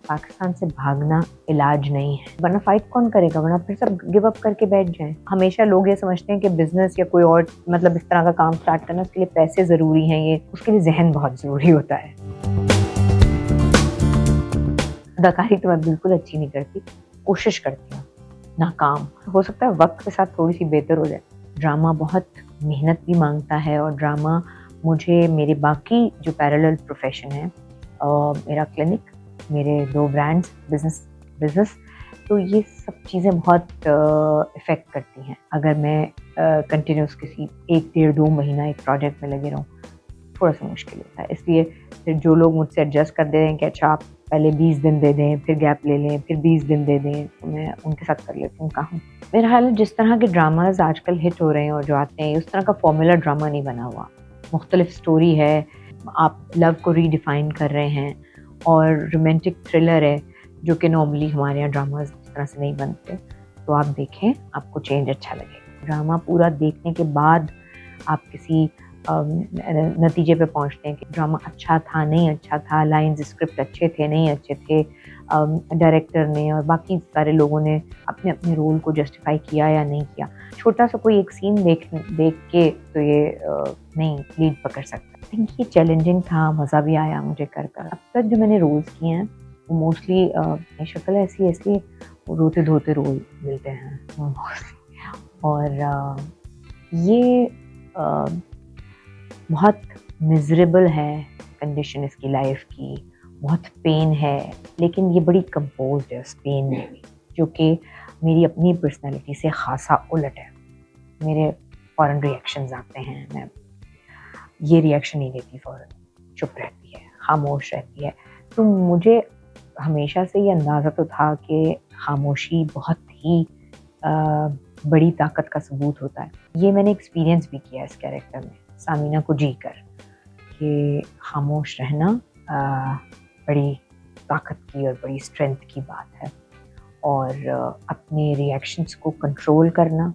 पाकिस्तान से भागना इलाज नहीं है, वरना फाइट कौन करेगा, वरना फिर सब गिव अप करके बैठ जाएं। हमेशा लोग ये समझते हैं कि बिजनेस या कोई और मतलब इस तरह का काम स्टार्ट करना, उसके लिए पैसे ज़रूरी हैं, ये उसके लिए जहन बहुत ज़रूरी होता है। अदाकारी तो मैं बिल्कुल अच्छी नहीं करती, कोशिश करती हूँ, नाकाम हो सकता है, वक्त के साथ थोड़ी सी बेहतर हो जाए। ड्रामा बहुत मेहनत भी मांगता है और ड्रामा मुझे मेरे बाकी जो पैरेलल प्रोफेशन है, मेरा क्लिनिक, मेरे 2 ब्रांड्स, बिजनेस, तो ये सब चीज़ें बहुत इफ़ेक्ट करती हैं। अगर मैं कंटिन्यूस किसी 1-1.5-2 महीना एक प्रोजेक्ट में लगे रहूँ, थोड़ा सा मुश्किल होता है। इसलिए फिर जो लोग मुझसे एडजस्ट कर दे रहे हैं कि अच्छा आप पहले 20 दिन दे दें, फिर गैप ले लें, फिर 20 दिन दे दें, तो मैं उनके साथ कर लेती हूँ काम। मेरा ख्याल है जिस तरह के ड्रामाज आजकल हिट हो रहे हैं और जो आते हैं, उस तरह का फॉर्मूला ड्रामा नहीं बना हुआ। मुख्तलिफ स्टोरी है, आप लव को रीडिफाइन कर रहे हैं, और रोमांटिक थ्रिलर है जो कि नॉर्मली हमारे यहाँ ड्रामाज इस तरह से नहीं बनते। तो आप देखें, आपको चेंज अच्छा लगेगा। ड्रामा पूरा देखने के बाद आप किसी नतीजे पे पहुंचते हैं कि ड्रामा अच्छा था, नहीं अच्छा था, लाइंस स्क्रिप्ट अच्छे थे, नहीं अच्छे थे, डायरेक्टर ने और बाकी सारे लोगों ने अपने अपने रोल को जस्टिफाई किया या नहीं किया। छोटा सा कोई एक सीन देख के तो ये नहीं लीड पकड़ सकता। आई थिंक ये चैलेंजिंग था, मज़ा भी आया मुझे कर। अब तक जो मैंने रोल्स किए हैं वो मोस्टली मेरी शक्ल ऐसी रोते धोते रोल मिलते हैं और ये बहुत मिजरेबल है कंडीशन इसकी लाइफ की, बहुत पेन है, लेकिन ये बड़ी कंपोज्ड है उस पेन में भी, जो कि मेरी अपनी पर्सनैलिटी से खासा उलट है। मेरे फ़ौरन रिएक्शंस आते हैं, मैं ये रिएक्शन नहीं देती, फ़ौरन चुप रहती है, खामोश रहती है। तो मुझे हमेशा से ये अंदाज़ा तो था कि खामोशी बहुत ही बड़ी ताकत का सबूत होता है। ये मैंने एक्सपीरियंस भी किया इस कैरेक्टर में, सामीना को जी कर, कि खामोश रहना बड़ी ताकत की और बड़ी स्ट्रेंथ की बात है, और अपने रिएक्शंस को कंट्रोल करना,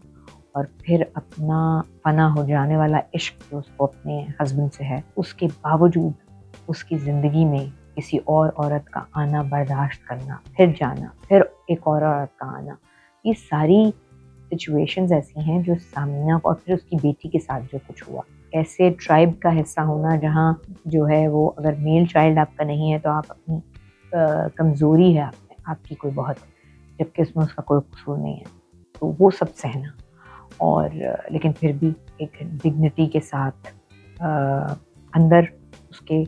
और फिर अपना फना हो जाने वाला इश्क जो उसको अपने हस्बैंड से है, उसके बावजूद उसकी ज़िंदगी में किसी और औरत का आना बर्दाश्त करना, फिर जाना, फिर एक और औरत का आना, ये सारी सिचुएशंस ऐसी हैं जो सामीना और फिर उसकी बेटी के साथ जो कुछ हुआ, ऐसे ट्राइब का हिस्सा होना जहाँ जो है वो, अगर मेल चाइल्ड आपका नहीं है तो आप अपनी कमज़ोरी है आपकी कोई बहुत, जबकि उसमें उसका कोई कसूर नहीं है, तो वो सब सहना, और लेकिन फिर भी एक डिग्निटी के साथ अंदर उसके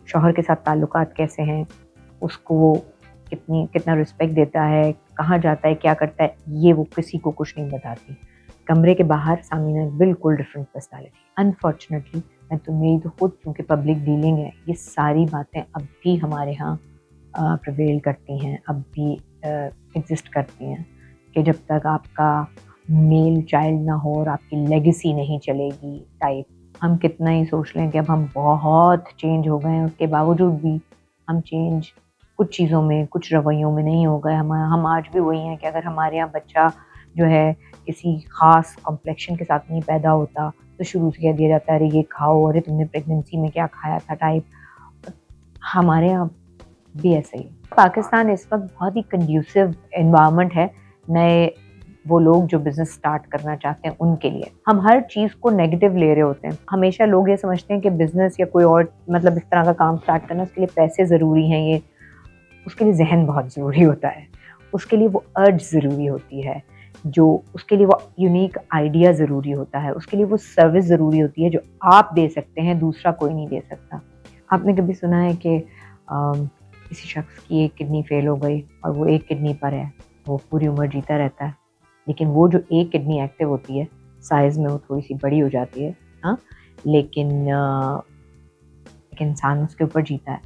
शौहर के साथ ताल्लुकात कैसे हैं, उसको वो कितना रिस्पेक्ट देता है, कहाँ जाता है, क्या करता है, ये वो किसी को कुछ नहीं बताती। कमरे के बाहर सामीना बिल्कुल डिफरेंट पर्सनालिटी। अनफॉर्चुनेटली मेरी तो खुद चूँकि पब्लिक डीलिंग है, ये सारी बातें अब भी हमारे यहाँ प्रिवेल करती हैं, अब भी एग्जिस्ट करती हैं, कि जब तक आपका मेल चाइल्ड ना हो और आपकी लेगेसी नहीं चलेगी टाइप। हम कितना ही सोच लें कि अब हम बहुत चेंज हो गए हैं, उसके बावजूद भी हम चेंज कुछ चीज़ों में, कुछ रवैयों में नहीं हो गए। हम आज भी वही हैं कि अगर हमारे यहाँ बच्चा जो है किसी ख़ास कॉम्प्लेक्शन के साथ नहीं पैदा होता तो शुरू से कह दिया जाता है अरे ये खाओ, अरे तुमने प्रेगनेंसी में क्या खाया था टाइप। हमारे यहाँ भी ऐसे ही। पाकिस्तान इस वक्त बहुत ही कंड्यूसिव एनवायरनमेंट है नए वो लोग जो बिज़नेस स्टार्ट करना चाहते हैं उनके लिए। हम हर चीज़ को नेगेटिव ले रहे होते हैं। हमेशा लोग ये समझते हैं कि बिज़नेस या कोई और मतलब इस तरह का काम स्टार्ट करना, उसके लिए पैसे ज़रूरी हैं, ये उसके लिए जहन बहुत ज़रूरी होता है, उसके लिए वो अर्ज ज़रूरी होती है, जो उसके लिए वो यूनिक आइडिया ज़रूरी होता है, उसके लिए वो सर्विस ज़रूरी होती है जो आप दे सकते हैं, दूसरा कोई नहीं दे सकता। आपने कभी सुना है कि किसी शख्स की एक किडनी फेल हो गई और वो एक किडनी पर है, वो पूरी उम्र जीता रहता है, लेकिन वो जो एक किडनी एक्टिव होती है साइज़ में वो थोड़ी सी बड़ी हो जाती है, हाँ, लेकिन इंसान उसके ऊपर जीता है।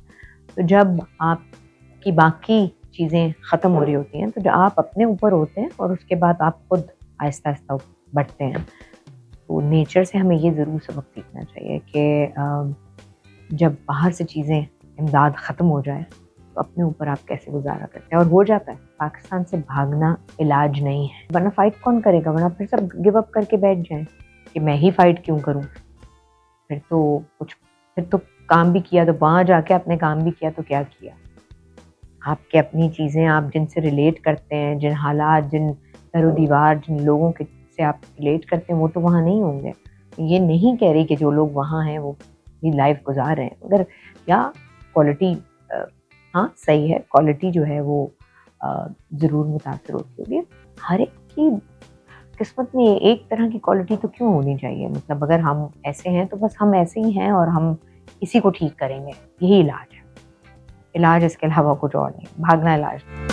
तो जब आपकी बाकी चीज़ें ख़त्म हो रही होती हैं, तो जब आप अपने ऊपर होते हैं और उसके बाद आप खुद आहिस्ता आहिस्ता बढ़ते हैं, तो नेचर से हमें ये ज़रूर सबक सीखना चाहिए कि जब बाहर से चीज़ें इमदाद ख़त्म हो जाए तो अपने ऊपर आप कैसे गुजारा करते हैं, और हो जाता है। पाकिस्तान से भागना इलाज नहीं है, वरना फ़ाइट कौन करेगा, वरना फिर सब गिव अप करके बैठ जाएं कि मैं ही फ़ाइट क्यों करूं, फिर तो काम भी किया तो वहाँ जाके आपने काम भी किया तो क्या किया। آپ کے اپنی چیزیں آپ جن سے ریلیٹ کرتے ہیں، جن حالات، جن در و دیوار، جن لوگوں کے سے آپ ریلیٹ کرتے ہیں وہ تو وہاں نہیں ہوں گے. یہ نہیں کہہ رہی کہ جو لوگ وہاں ہیں وہ بھی لائف گزار رہے ہیں، مگر یا کوالٹی ہاں صحیح ہے، کوالٹی جو ہے وہ ضرور متاثر ہوتی ہوگی. ہر ایک کی قسمت میں ایک طرح کی کوالٹی تو کیوں ہونی چاہیے؟ مطلب اگر ہم ایسے ہیں تو بس ہم ایسے ہی ہیں اور ہم اسی کو ٹھیک کریں گے، یہی علاج ہے. علاج اس کے علاوہ کچھ اور نہیں، بھاگنا علاج نہیں.